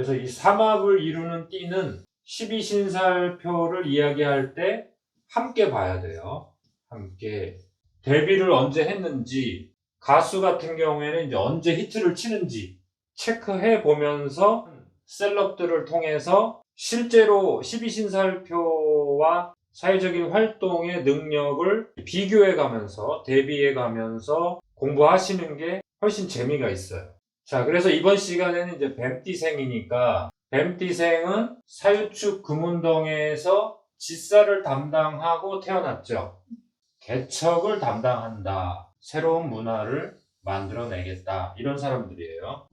그래서 이 삼합을 이루는 띠는 12신살표를 이야기할 때 함께 봐야 돼요. 함께. 데뷔를 언제 했는지, 가수 같은 경우에는 이제 언제 히트를 치는지 체크해 보면서 셀럽들을 통해서 실제로 12신살표와 사회적인 활동의 능력을 비교해 가면서, 대비해 가면서 공부하시는 게 훨씬 재미가 있어요. 자, 그래서 이번 시간에는 이제 뱀띠생이니까, 뱀띠생은 사유축 금운동에서 지사를 담당하고 태어났죠. 개척을 담당한다. 새로운 문화를 만들어내겠다. 이런 사람들이에요.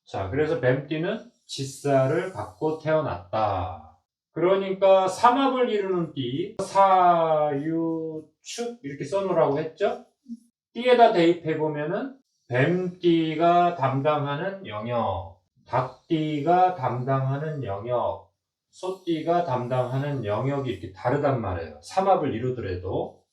자, 그래서 뱀띠는 지사를 갖고 태어났다. 그러니까 삼합을 이루는 띠, 사유축 이렇게 써놓으라고 했죠. 띠에다 대입해보면은 뱀띠가 담당하는 영역, 닭띠가 담당하는 영역, 소띠가 담당하는 영역이 이렇게 다르단 말이에요. 삼합을 이루더라도.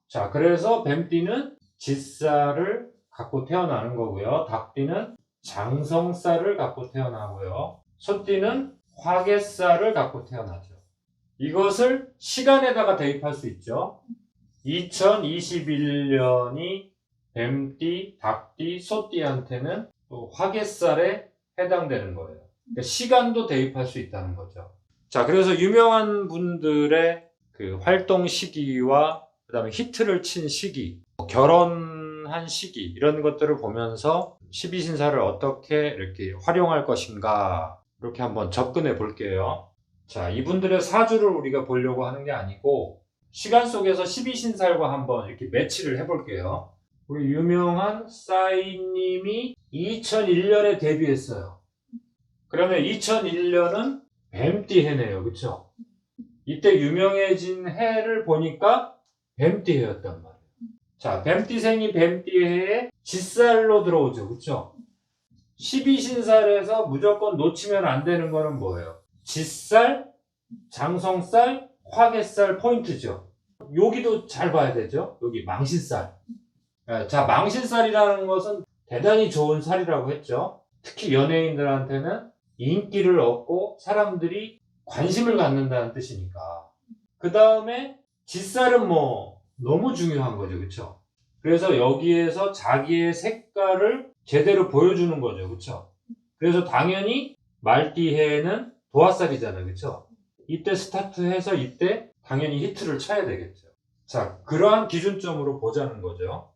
자, 그래서 뱀띠는 지사를 갖고 태어나는 거고요. 닭띠는 장성살을 갖고 태어나고요. 소띠는 화개살을 갖고 태어나죠. 이것을 시간에다가 대입할 수 있죠. 2021년이 뱀띠, 닭띠, 소띠한테는 또 화개살에 해당되는 거예요. 그러니까 시간도 대입할 수 있다는 거죠. 자, 그래서 유명한 분들의 그 활동 시기와 그 다음에 히트를 친 시기, 결혼한 시기 이런 것들을 보면서 12신사를 어떻게 이렇게 활용할 것인가 이렇게 한번 접근해 볼게요. 자, 이분들의 사주를 우리가 보려고 하는 게 아니고 시간 속에서 12신살과 한번 이렇게 매치를 해볼게요. 우리 유명한 싸이님이 2001년에 데뷔했어요. 그러면 2001년은 뱀띠 해네요. 그쵸? 이때 유명해진 해를 보니까 뱀띠 해였단 말이에요. 자, 뱀띠생이 뱀띠 해에 지살로 들어오죠. 그쵸? 12신살에서 무조건 놓치면 안 되는 거는 뭐예요? 지살, 장성살, 화개살 포인트죠. 여기도 잘 봐야 되죠. 여기 망신살. 자, 망신살이라는 것은 대단히 좋은 살이라고 했죠. 특히 연예인들한테는 인기를 얻고 사람들이 관심을 갖는다는 뜻이니까. 그 다음에 지살은 뭐 너무 중요한 거죠. 그쵸? 그래서 여기에서 자기의 색깔을 제대로 보여주는 거죠. 그쵸? 그래서 당연히 말띠해는 도화살이잖아요. 그쵸? 이때 스타트해서 이때 당연히 히트를 쳐야 되겠죠. 자, 그러한 기준점으로 보자는 거죠.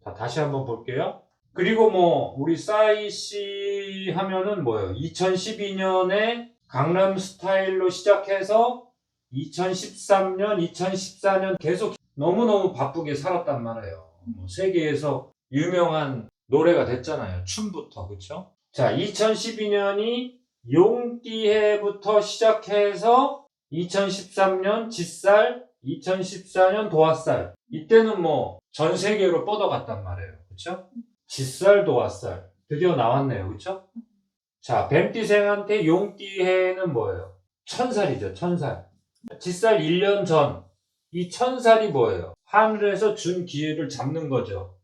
자, 다시 한번 볼게요. 그리고 뭐 우리 싸이 씨 하면은 뭐예요? 2012년에 강남 스타일로 시작해서 2013년, 2014년 계속 너무너무 바쁘게 살았단 말이에요. 뭐 세계에서 유명한 노래가 됐잖아요. 춤부터. 그쵸? 자, 2012년이 용띠해부터 시작해서 2013년 지살, 2014년 도화살. 이때는 뭐 전 세계로 뻗어갔단 말이에요. 그쵸? 지살, 도화살. 드디어 나왔네요. 그쵸? 자, 뱀띠생한테 용띠해는 뭐예요? 천살이죠. 천살. 지살 1년 전. 이 천살이 뭐예요? 하늘에서 준 기회를 잡는 거죠.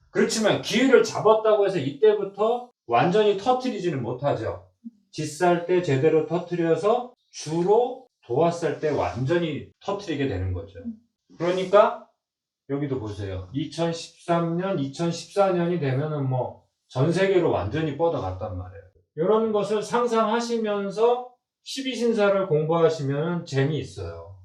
그렇지만 기회를 잡았다고 해서 이때부터 완전히 터트리지는 못하죠. 지살 때 제대로 터트려서 주로 도화살 때 완전히 터트리게 되는 거죠. 그러니까 여기도 보세요. 2013년, 2014년이 되면은 뭐 전 세계로 완전히 뻗어갔단 말이에요. 이런 것을 상상하시면서 12신사를 공부하시면 재미있어요.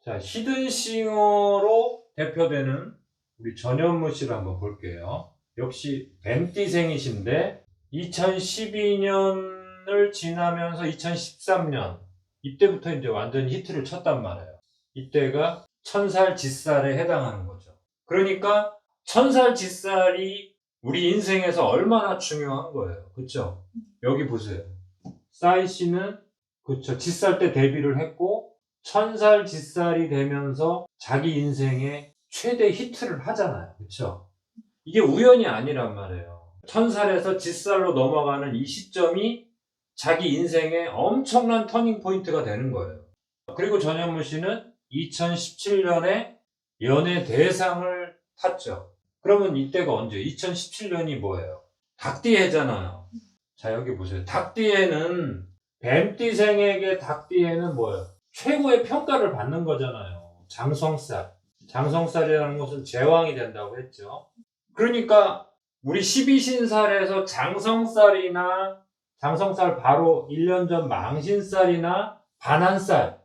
자, 히든싱어로 대표되는 우리 전현무 씨를 한번 볼게요. 역시 뱀띠생이신데 2012년을 지나면서 2013년 이때부터 이제 완전히 히트를 쳤단 말이에요. 이때가 천살 지살에 해당하는 거죠. 그러니까 천살 지살이 우리 인생에서 얼마나 중요한 거예요. 그쵸? 여기 보세요. 싸이 씨는 그쵸, 지살 때 데뷔를 했고 천살 지살이 되면서 자기 인생의 최대 히트를 하잖아요. 그쵸? 이게 우연이 아니란 말이에요. 천살에서 지살로 넘어가는 이 시점이 자기 인생의 엄청난 터닝 포인트가 되는 거예요. 그리고 전현무 씨는 2017년에 연예 대상을 탔죠. 그러면 이때가 언제? 2017년이 뭐예요? 닭띠해잖아요. 자, 여기 보세요. 닭띠에는, 뱀띠생에게 닭띠에는 뭐예요? 최고의 평가를 받는 거잖아요. 장성살. 장성살이라는 것은 제왕이 된다고 했죠. 그러니까 우리 12신살에서 장성살 바로 1년 전 망신살이나 반한살,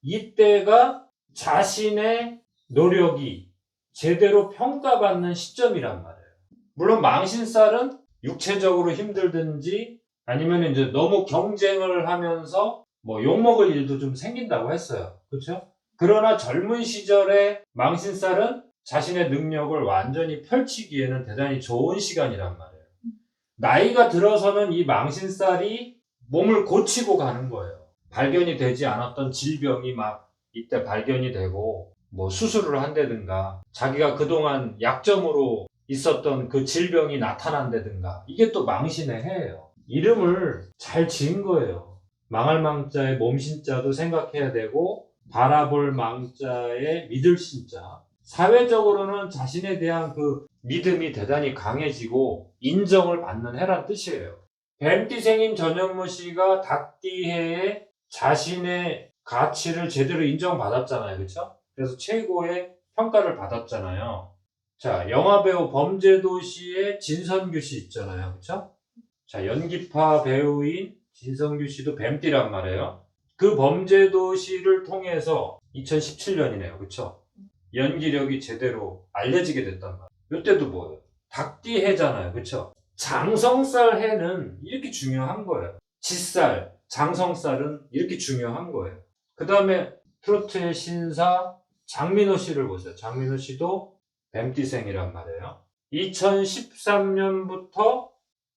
이때가 자신의 노력이 제대로 평가받는 시점이란 말이에요. 물론 망신살은 육체적으로 힘들든지 아니면 이제 너무 경쟁을 하면서 뭐 욕먹을 일도 좀 생긴다고 했어요. 그렇죠? 그러나 젊은 시절에 망신살은 자신의 능력을 완전히 펼치기에는 대단히 좋은 시간이란 말이에요. 나이가 들어서는 이 망신살이 몸을 고치고 가는 거예요. 발견이 되지 않았던 질병이 막 이때 발견이 되고 뭐 수술을 한다든가 자기가 그동안 약점으로 있었던 그 질병이 나타난다든가 이게 또 망신의 해예요. 이름을 잘 지은 거예요. 망할 망자의 몸신자도 생각해야 되고 바라볼 망자의 믿을 신자. 사회적으로는 자신에 대한 그 믿음이 대단히 강해지고 인정을 받는 해란 뜻이에요. 뱀띠생인 전현무 씨가 닭띠해에 자신의 가치를 제대로 인정받았잖아요. 그렇죠? 그래서 최고의 평가를 받았잖아요. 자, 영화배우 범죄도시의 진선규 씨 있잖아요. 그렇죠? 자, 연기파 배우인 진선규 씨도 뱀띠란 말이에요. 그 범죄도시를 통해서 2017년이네요. 그렇죠? 연기력이 제대로 알려지게 됐단 말이에요. 이때도 뭐예요? 닭띠 해잖아요. 그렇죠? 장성살 해는 이렇게 중요한 거예요. 짓살, 장성살은 이렇게 중요한 거예요. 그 다음에 트로트의 신사 장민호 씨를 보세요. 장민호 씨도 뱀띠생이란 말이에요. 2013년부터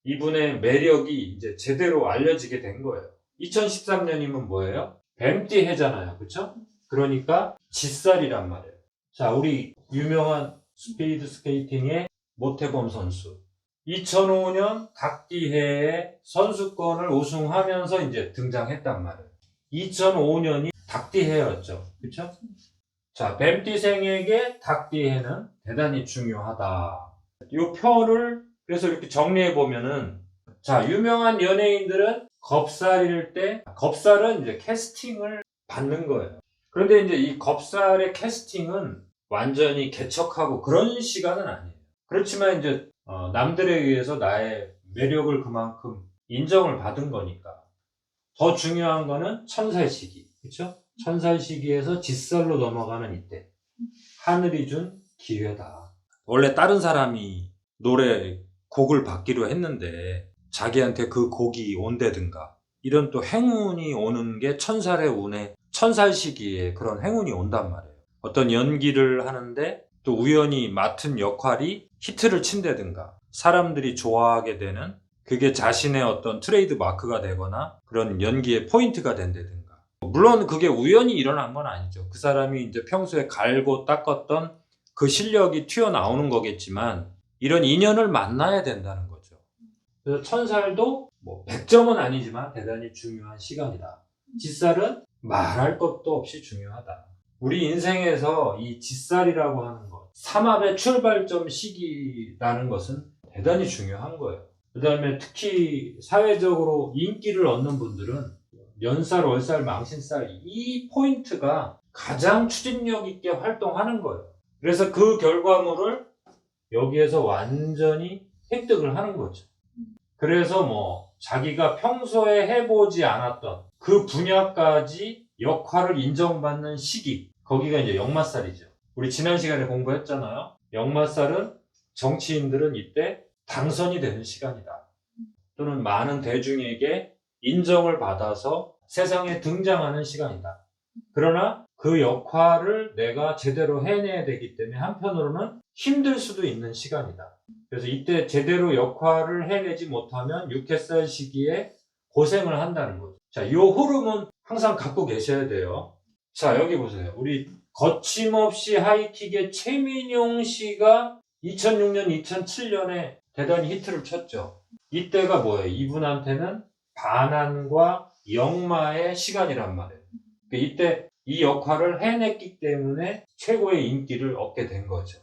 이분의 매력이 이제 제대로 알려지게 된 거예요. 2013년이면 뭐예요? 뱀띠 해잖아요. 그쵸? 그러니까 짓살이란 말이에요. 자, 우리 유명한 스피드 스케이팅의 모태범 선수. 2005년 닭띠해에 선수권을 우승하면서 이제 등장했단 말이에요. 2005년이 닭띠해였죠. 그쵸? 자, 뱀띠생에게 닭띠해는 대단히 중요하다. 이 표를 그래서 이렇게 정리해 보면은, 자, 유명한 연예인들은 겁살일 때, 겁살은 이제 캐스팅을 받는 거예요. 그런데 이제 이 겁살의 캐스팅은 완전히 개척하고 그런 시간은 아니에요. 그렇지만 이제 남들에 의해서 나의 매력을 그만큼 인정을 받은 거니까. 더 중요한 거는 천살 시기. 그쵸? 천살 시기에서 짓살로 넘어가는 이때. 하늘이 준 기회다. 원래 다른 사람이 노래 곡을 받기로 했는데 자기한테 그 곡이 온다든가 이런 또 행운이 오는 게 천살의 운에 천살 시기에 그런 행운이 온단 말이에요. 어떤 연기를 하는데 또 우연히 맡은 역할이 히트를 친다든가 사람들이 좋아하게 되는 그게 자신의 어떤 트레이드 마크가 되거나 그런 연기의 포인트가 된다든가. 물론 그게 우연히 일어난 건 아니죠. 그 사람이 이제 평소에 갈고 닦았던 그 실력이 튀어나오는 거겠지만 이런 인연을 만나야 된다는 거죠. 그래서 천살도 뭐 100점은 아니지만 대단히 중요한 시간이다. 짓살은 말할 것도 없이 중요하다. 우리 인생에서 이 짓살이라고 하는 것, 삼합의 출발점 시기라는 것은 대단히 중요한 거예요. 그 다음에 특히 사회적으로 인기를 얻는 분들은 연살, 월살, 망신살 이 포인트가 가장 추진력 있게 활동하는 거예요. 그래서 그 결과물을 여기에서 완전히 획득을 하는 거죠. 그래서 뭐 자기가 평소에 해보지 않았던 그 분야까지 역할을 인정받는 시기, 거기가 이제 역마살이죠. 우리 지난 시간에 공부했잖아요. 역마살은 정치인들은 이때 당선이 되는 시간이다. 또는 많은 대중에게 인정을 받아서 세상에 등장하는 시간이다. 그러나 그 역할을 내가 제대로 해내야 되기 때문에 한편으로는 힘들 수도 있는 시간이다. 그래서 이때 제대로 역할을 해내지 못하면 6개살 시기에 고생을 한다는 거죠. 자, 이 흐름은 항상 갖고 계셔야 돼요. 자, 여기 보세요. 우리 거침없이 하이킥의 최민용 씨가 2006년, 2007년에 대단히 히트를 쳤죠. 이때가 뭐예요? 이분한테는 반환과 역마의 시간이란 말이에요. 이때 이 역할을 해냈기 때문에 최고의 인기를 얻게 된 거죠.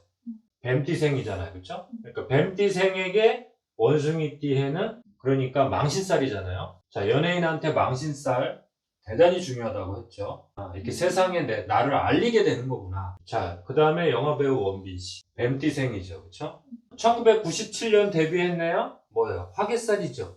뱀띠생이잖아요. 그렇죠? 그러니까 뱀띠생에게 원숭이띠해는 그러니까 망신살이잖아요. 자, 연예인한테 망신살 대단히 중요하다고 했죠. 이렇게 세상에 나를 알리게 되는 거구나. 자, 그 다음에 영화배우 원빈 씨. 뱀띠생이죠. 그쵸? 1997년 데뷔했네요? 뭐예요? 화개살이죠.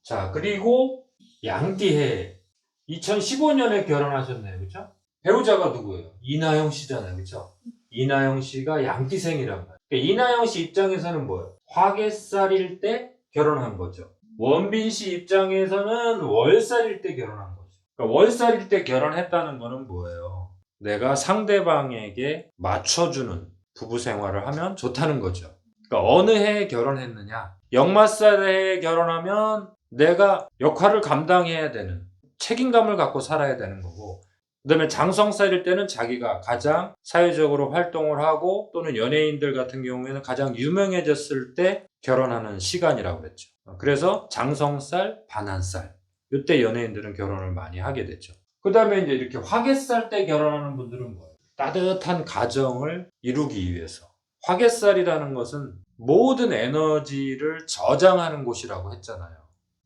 자, 그리고 양띠해. 2015년에 결혼하셨네요. 그쵸? 배우자가 누구예요? 이나영 씨잖아요. 그쵸? 이나영 씨가 양띠생이란 말이에요. 그러니까 이나영 씨 입장에서는 뭐예요? 화개살일 때 결혼한 거죠. 원빈 씨 입장에서는 월살일 때 결혼한 거죠. 그러니까 월살일 때 결혼했다는 거는 뭐예요? 내가 상대방에게 맞춰주는 부부 생활을 하면 좋다는 거죠. 그러니까 어느 해에 결혼했느냐? 역마살에 결혼하면 내가 역할을 감당해야 되는 책임감을 갖고 살아야 되는 거고, 그 다음에 장성살일 때는 자기가 가장 사회적으로 활동을 하고 또는 연예인들 같은 경우에는 가장 유명해졌을 때 결혼하는 시간이라고 그랬죠. 그래서 장성살, 반한살 이때 연예인들은 결혼을 많이 하게 됐죠. 그 다음에 이제 이렇게 화개살 때 결혼하는 분들은 뭐예요? 따뜻한 가정을 이루기 위해서. 화개살이라는 것은 모든 에너지를 저장하는 곳이라고 했잖아요.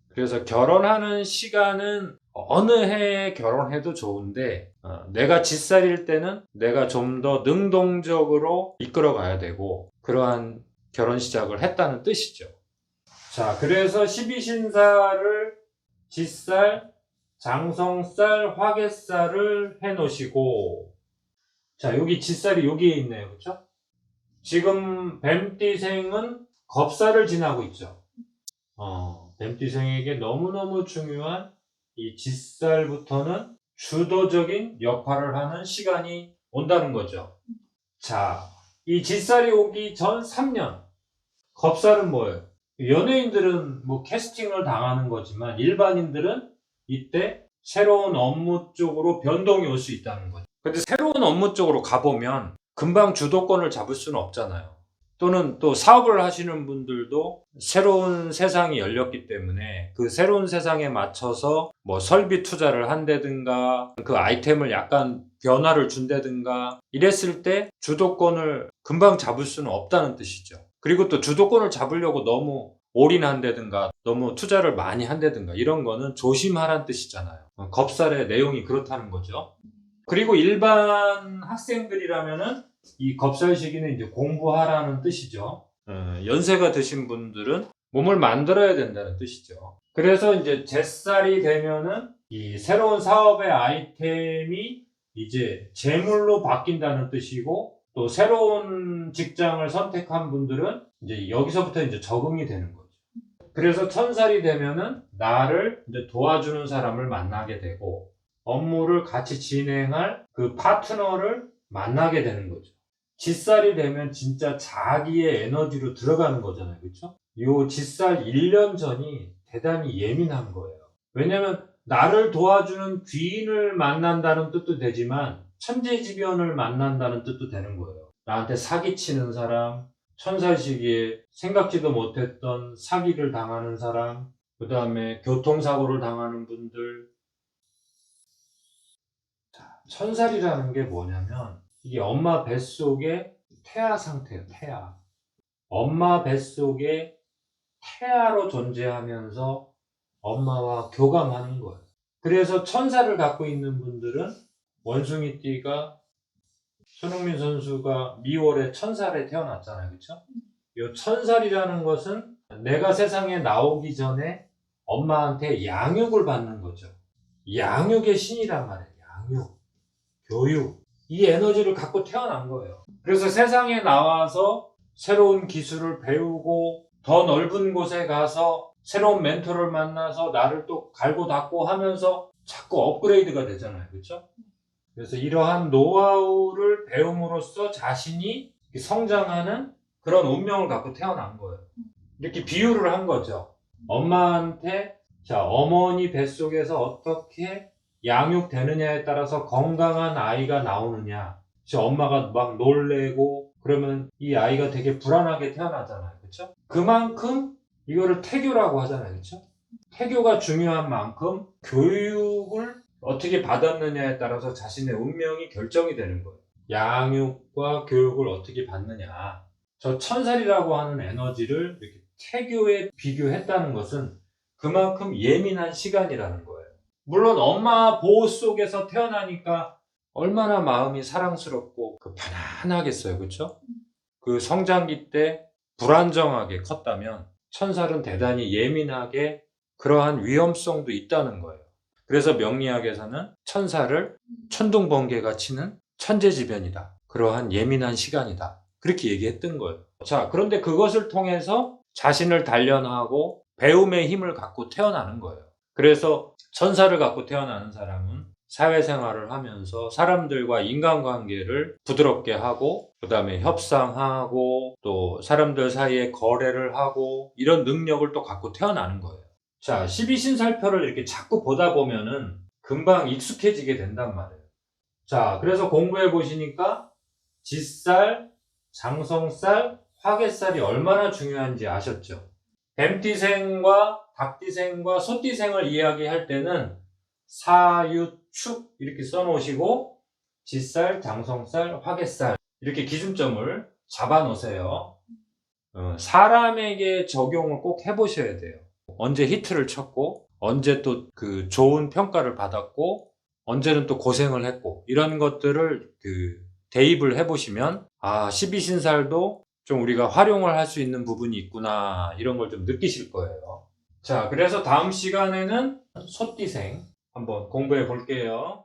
그래서 결혼하는 시간은 어느 해에 결혼해도 좋은데 내가 짓살일 때는 내가 좀 더 능동적으로 이끌어 가야 되고 그러한 결혼 시작을 했다는 뜻이죠. 자, 그래서 12신사를 짓살, 장성살, 화개살을 해 놓으시고, 자, 여기 짓살이 여기에 있네요. 그렇죠? 지금 뱀띠생은 겁살을 지나고 있죠. 뱀띠생에게 너무너무 중요한 이 짓살부터는 주도적인 역할을 하는 시간이 온다는 거죠. 자, 이 짓살이 오기 전 3년. 겁살은 뭐예요? 연예인들은 뭐 캐스팅을 당하는 거지만 일반인들은 이때 새로운 업무 쪽으로 변동이 올 수 있다는 거죠. 근데 새로운 업무 쪽으로 가보면 금방 주도권을 잡을 수는 없잖아요. 또는 또 사업을 하시는 분들도 새로운 세상이 열렸기 때문에 그 새로운 세상에 맞춰서 뭐 설비 투자를 한다든가 그 아이템을 약간 변화를 준다든가 이랬을 때 주도권을 금방 잡을 수는 없다는 뜻이죠. 그리고 또 주도권을 잡으려고 너무 올인한다든가 너무 투자를 많이 한다든가 이런 거는 조심하라는 뜻이잖아요. 겁살의 내용이 그렇다는 거죠. 그리고 일반 학생들이라면은 이 겁살 시기는 이제 공부하라는 뜻이죠. 연세가 드신 분들은 몸을 만들어야 된다는 뜻이죠. 그래서 이제 잿살이 되면은 이 새로운 사업의 아이템이 이제 재물로 바뀐다는 뜻이고 또 새로운 직장을 선택한 분들은 이제 여기서부터 이제 적응이 되는 거죠. 그래서 천살이 되면은 나를 이제 도와주는 사람을 만나게 되고 업무를 같이 진행할 그 파트너를 만나게 되는 거죠. 짓살이 되면 진짜 자기의 에너지로 들어가는 거잖아요. 그렇죠? 요 짓살 1년 전이 대단히 예민한 거예요. 왜냐면 나를 도와주는 귀인을 만난다는 뜻도 되지만 천재지변을 만난다는 뜻도 되는 거예요. 나한테 사기치는 사람, 천살 시기에 생각지도 못했던 사기를 당하는 사람, 그 다음에 교통사고를 당하는 분들. 천살이라는 게 뭐냐면 이게 엄마 뱃속에 태아 상태예요. 태아. 엄마 뱃속에 태아로 존재하면서 엄마와 교감하는 거예요. 그래서 천살을 갖고 있는 분들은 원숭이띠가 손흥민 선수가 미월에 천살에 태어났잖아요. 그렇죠? 이 천살이라는 것은 내가 세상에 나오기 전에 엄마한테 양육을 받는 거죠. 양육의 신이란 말이에요. 양육, 교육. 이 에너지를 갖고 태어난 거예요. 그래서 세상에 나와서 새로운 기술을 배우고 더 넓은 곳에 가서 새로운 멘토를 만나서 나를 또 갈고 닦고 하면서 자꾸 업그레이드가 되잖아요. 그렇죠? 그래서 이러한 노하우를 배움으로써 자신이 성장하는 그런 운명을 갖고 태어난 거예요. 이렇게 비유를 한 거죠. 엄마한테 자, 어머니 뱃속에서 어떻게 양육되느냐에 따라서 건강한 아이가 나오느냐. 엄마가 막 놀래고 그러면 이 아이가 되게 불안하게 태어나잖아요. 그렇죠? 그만큼 이거를 태교라고 하잖아요. 그렇죠? 태교가 중요한 만큼 교육을 어떻게 받았느냐에 따라서 자신의 운명이 결정이 되는 거예요. 양육과 교육을 어떻게 받느냐. 저 천살이라고 하는 에너지를 이렇게 태교에 비교했다는 것은 그만큼 예민한 시간이라는 거예요. 물론 엄마 보호 속에서 태어나니까 얼마나 마음이 사랑스럽고 편안하겠어요. 그렇죠? 그 성장기 때 불안정하게 컸다면 천살은 대단히 예민하게 그러한 위험성도 있다는 거예요. 그래서 명리학에서는 천살을 천둥번개가 치는 천재지변이다. 그러한 예민한 시간이다. 그렇게 얘기했던 거예요. 자, 그런데 그것을 통해서 자신을 단련하고 배움의 힘을 갖고 태어나는 거예요. 그래서 천사를 갖고 태어나는 사람은 사회생활을 하면서 사람들과 인간관계를 부드럽게 하고 그 다음에 협상하고 또 사람들 사이에 거래를 하고 이런 능력을 또 갖고 태어나는 거예요. 자, 12신살표를 이렇게 자꾸 보다 보면은 금방 익숙해지게 된단 말이에요. 자, 그래서 공부해 보시니까 짓살, 장성살, 화개살이 얼마나 중요한지 아셨죠? 뱀띠생과 닭띠생과 소띠생을 이야기할 때는 사유축 이렇게 써놓으시고 짓살, 장성살, 화개살 이렇게 기준점을 잡아 놓으세요. 사람에게 적용을 꼭 해보셔야 돼요. 언제 히트를 쳤고 언제 또 그 좋은 평가를 받았고 언제는 또 고생을 했고 이런 것들을 대입을 해보시면 12신살도 좀 우리가 활용을 할 수 있는 부분이 있구나 이런 걸 좀 느끼실 거예요. 자, 그래서 다음 시간에는 소띠생 한번 공부해 볼게요.